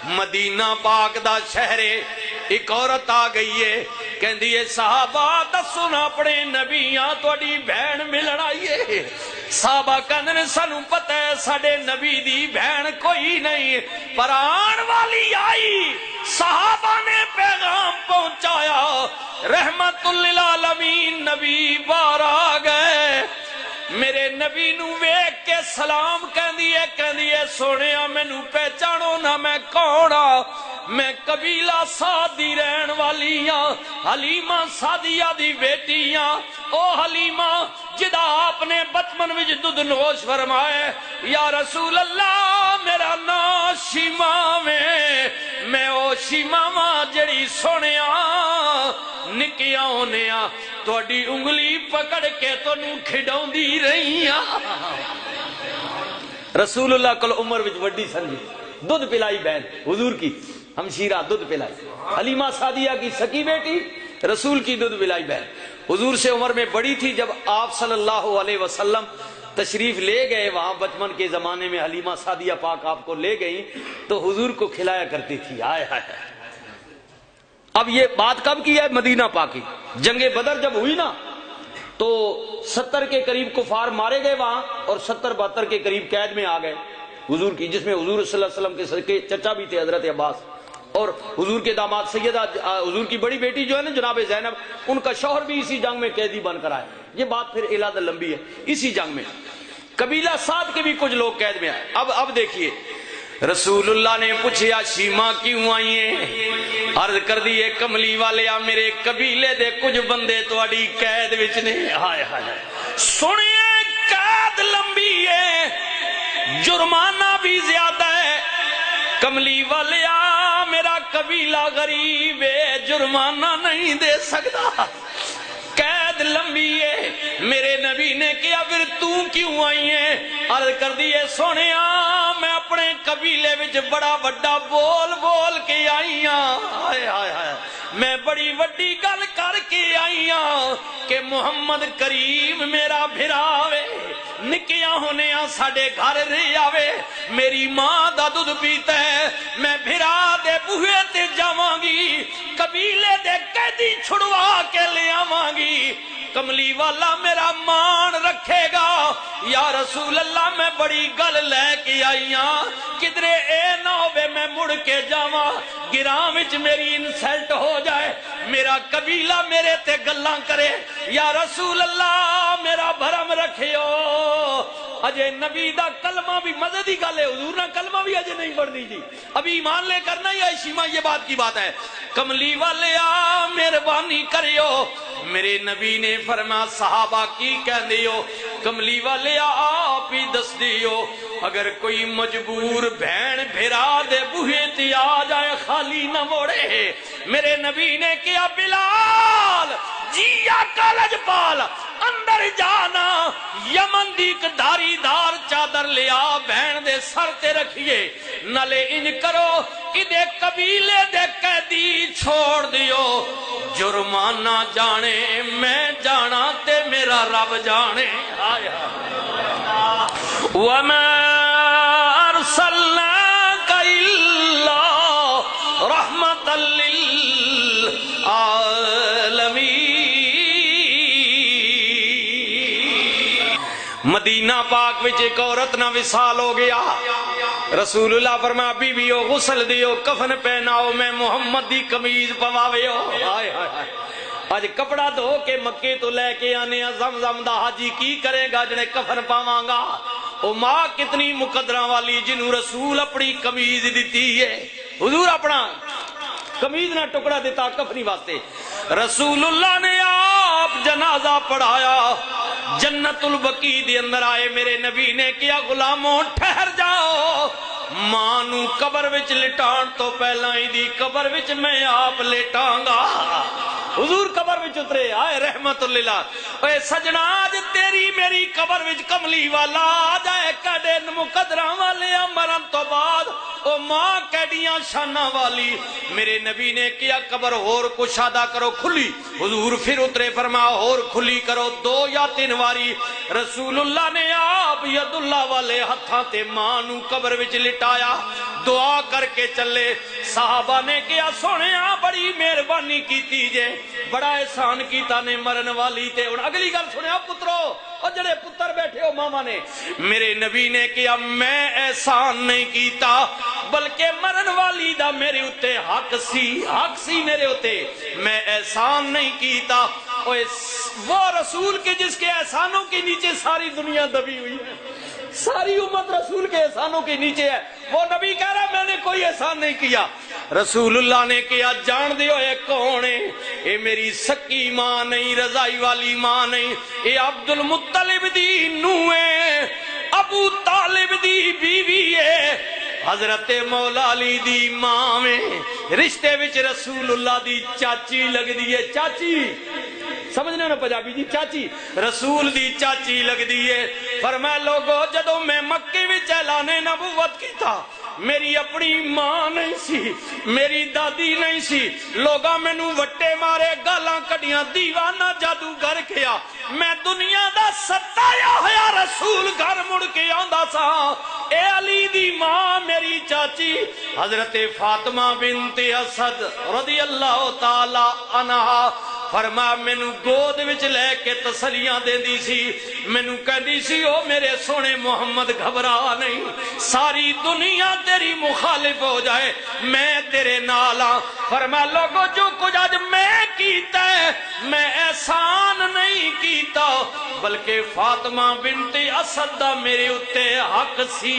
مدینہ پاک دا شہرے ایک عورت آ گئی ہے کہندی ہے صحابہ دسو نا اپنے نبیاں تہاڈی بہن ملن آئی ہے صحابہ کہندے نے سانو پتہ ہے ساڈے نبی دی بہن کوئی نہیں پر آن والی آئی صحابہ نے پیغام پہنچایا رحمت للعالمین نبی باہر آ گئے میرے نبی نو ویکھ کے سلام کہندی ہے سونیا مینوں پہچانو نہ میں کون ہاں میں قبیلہ سعد دی رہن والی ہاں حلیمہ سعدیہ دی بیٹی ہاں او حلیمہ جدا آپ نے بچپن وچ دودھ نوش فرمائے یا رسول اللہ میرا نام شیما میں او شیما ماں جڑی سونیا نکیاں ہونیا تہاڈی انگلی پکڑ کے تانوں کھڈاؤندی رہی ہاں رسول اللہ کل عمر وچ وڈی سنجی دودھ پلائی بہن حضور کی ہمشیرہ دودھ پلائی حلیمہ سعدیہ کی سکی بیٹی رسول کی دودھ پلائی بہن حضور سے عمر میں بڑی تھی جب آپ صلی اللہ علیہ وسلم تشریف لے گئے وہاں بچپن کے زمانے میں حلیمہ سعدیہ پاک آپ کو لے گئی تو حضور کو کھلایا کرتی تھی آئے ہائے اب یہ بات کب کی ہے مدینہ پاک کی جنگ بدر جب ہوئی نا تو 70 کے قریب کفار مارے گئے وہاں اور 70-72 کے قریب قید میں آ گئے حضور کی جس میں حضور صلی اللہ علیہ وسلم کے چچا بھی تھے حضرت عباس اور حضور کے داماد سیدہ حضور کی بڑی بیٹی جو ہے نا جناب زینب ان کا شوہر بھی اسی جنگ میں قیدی بن کر آئے یہ بات پھر الادہ لمبی ہے اسی جنگ میں قبیلہ سعد کے بھی کچھ لوگ قید میں آئے اب دیکھیے رسول اللہ نے پوچھا شیما کیوں آئی ہیں عرض کر دیے کملی والے میرے قبیلے دے کچھ بندے تہاڈی قید وچ نے ہائے ہائے سنیے قید لمبی ہے جرمانہ بھی زیادہ ہے کملی والے میرا قبیلہ غریب ہے جرمانہ نہیں دے سکتا قید لمبی ہے میرے نبی نے کیا پھر تو کیوں آئی ہے عرض کر دیے سونے میں اپنے قبیلے وچ بڑا بڑا بول کے آئی ہاں میں بڑی وڈی گل کر کے آئی ہاں کہ محمد کریم میرا بھراوے نکیاں ہونے ساڈے گھر رہ آوے میری ماں دا دودھ پیتا ہے میں بھرا دے بوہے تے جاواں گی قبیلے دے قیدی چھڑوا کے لے آواں گی کملی والا میرا مان رکھے گا یا رسول اللہ میں بڑی گل لے کے آئی ہاں کدرے اے نہ ہوے میں مڑ کے جاواں گراں وچ میری انسلٹ ہو جائے میرا قبیلہ میرے تے گلاں کرے یا رسول اللہ میرا بھرم رکھیو اجے نبی دا کلمہ بھی مزے دی گل ہے حضور نے کلمہ بھی اجے نہیں پڑھنی جی ابھی ایمان لے کرنا یا شیما یہ بات کی بات ہے کملی والے مہربانی کریو میرے نبی نے فرمایا صحابہ کی کہندے ہو کملی والے آپ ہی دس دیو اگر کوئی مجبور بہن بھرا دے بوہے تے آ جائے خالی نہ موڑے میرے نبی نے کیا بلال جیا کالج پال اندر جانا یمن دی ایک دھاری دار چادر لیا بہن دے سر تے رکھیے نلے انج کرو ادے قبیلے دے قیدی چھوڑ دیو جرمانہ جانے میں جانا تے میرا رب جانے وَمَا أَرْسَلْنَاكَ إِلَّا رَحْمَةً لِلْعَالَمِينَ مدینہ پاک وچ ایک عورت نہ وصال ہو گیا رسول اللہ فرمایا بی بی ہو غسل دیو کفن پہناؤ میں محمد دی قمیض پواوے ہو آج کپڑا دھو کے مکے تو لے کے آنے زمزم دا حاجی کی کرے گا جنہیں کفن پاواں گا او ماں کتنی مقدرہ والی جنہوں رسول اپنی قمیض دیتی ہے حضور اپنا قمیض نہ ٹکڑا دیتا کفنی واسطے رسول اللہ نے آپ جنازہ پڑھایا جنت البقیع دے اندر آئے میرے نبی نے کیا غلاموں ٹھہر جاؤ ماں نو قبر وچ لٹان تو پہلا ہی دی قبر وچ میں آپ لٹاں گا حضور قبر وچ اترے آئے رحمت للہ اے سجنا اج تیری میری قبر وچ کملی والا آ جائے کڈے مقدراں والے مرن تو بعد او ماں کیڈیاں شاناں والی میرے نبی نے کیا قبر اور کشادہ کرو کھلی حضور پھر اترے فرما اور کھلی کرو 2 یا 3 واری رسول اللہ نے آپ ید اللہ والے ہتھاں تے ماں نو قبر وچ لٹایا دعا کر کے چلے صحابہ نے کیا سونیا بڑی مہربانی کیتی جے بڑا احسان کیتا نے مرن والی تے ہن اگلی گل سنیا پترو اور جڑے پتر بیٹھے ہو ماما نے میرے نبی نے کیا میں احسان نہیں کیتا بلکہ مرن والی دا میرے اتے حق سی میرے اتے میں احسان نہیں کیتا وہ رسول کے جس کے احسانوں کے نیچے ساری دنیا دبی ہوئی ہے ساری امت رسول کے احسانوں کے نیچے ہے وہ نبی کہہ رہا میں نے کوئی احسان نہیں کیا رسول اللہ نے کیا جان دیو اے کون ہے اے میری سکی ماں نہیں رضائی والی ماں نہیں اے عبد المطلب دی نوے ابو طالب دی بیوی ہے حضرت مولا علی دی ماں میں رشتے وچ رسول اللہ دی چاچی لگ دی ہے چاچی سمجھنے نا پنجابی جی چاچی رسول دی چاچی لگ دیئے فرمائے لوگو جدو میں مکے وچ اعلان نبوت کی تھا میری اپنی ماں نہیں سی میری دادی نہیں سی لوگا میں نو وٹے مارے گالاں کڑیاں دیوانہ جادوگر کیا میں دنیا دا ستایا ہویا رسول گھر مڑ کے آندا سا اے علی دی ماں میری چاچی حضرت فاطمہ بنت اسد رضی اللہ تعالی عنہا فرما مینو گود وچ لے کے تسلیاں دیندی سی مینو کہندی سی او میرے سونے محمد گھبرا نہیں ساری دنیا تیری مخالف ہو جائے میں تیرے نال ہاں فرما لوگو جو کچھ آج میں کیتا ہے میں احسان نہیں کیتا بلکہ فاطمہ بنت اسد دا میرے اتے حق سی